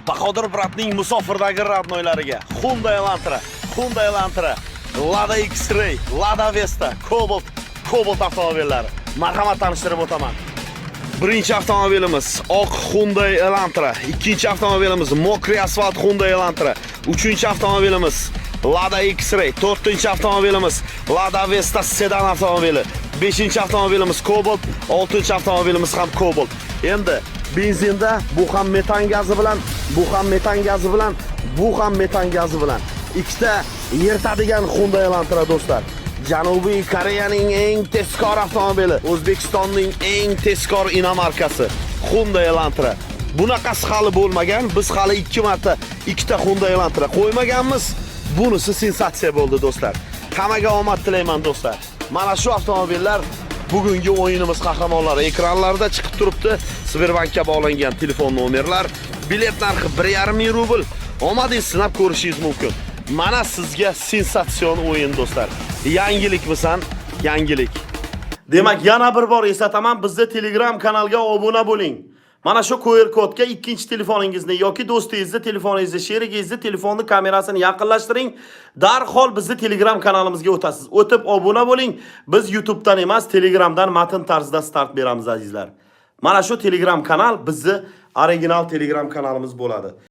Bahodir bratning musofirdagi radnoylariga Hyundai Elantra, Lada X-Ray, Lada Vesta, Cobalt avtomobillari. Marhamat tanishtirib o'taman. Birinchi avtomobilimiz oq Hyundai Elantra, ikkinchi avtomobilimiz mokriy asfalt Hyundai Elantra, uchinchi avtomobilimiz Lada X-Ray, to'rtinchi avtomobilimiz Lada Vesta sedan avtomobili, beshinchi avtomobilimiz Cobalt, oltinchi avtomobilimiz ham Cobalt. Endi benzinda bu ham metan gazi bilan, bu ham metan gazi bilan, bu ham metan gazi bilan. Ikkita yeritadigan Hyundai Elantra do'stlar. Janubiy Koreyaning eng tezkor avtomobili, O'zbekistonning eng tezkor inomarkasi Hyundai Elantra. Bunaqasi hali bo'lmagan. Biz hali 2 marta ikkita Hyundai Elantra qo'ymaganmiz. Bunisi sensatsiya bo'ldi do'stlar. Hammaga omad tilayman do'stlar. Mana shu avtomobillar bugungi o'yinimiz qahramonlari ekranlarda chiqib turibdi. Sberbankka bog'langan telefon nomerlar, bilet narxi 1,5 ming rubl. Omadingiz sinab ko'rishingiz mumkin. Mana sizga sensatsion o'yin do'stlar. Yangilikmisan? Yangilik. Demak, yana bir bor eslataman, bizda Telegram kanalga obuna bo'ling. Mana shu QR kodga ikkinchi telefoningizni yoki do'stingizni telefoningizni, sherigingizni telefonni kamerasini yaqinlashtiring. Darhol bizni Telegram kanalimizga o'tasiz. O'tib obuna bo'ling. Biz YouTube'dan emas, Telegramdan matn tarzida start beramiz azizlar. Mana shu Telegram kanal bizni original Telegram kanalimiz bo'ladi.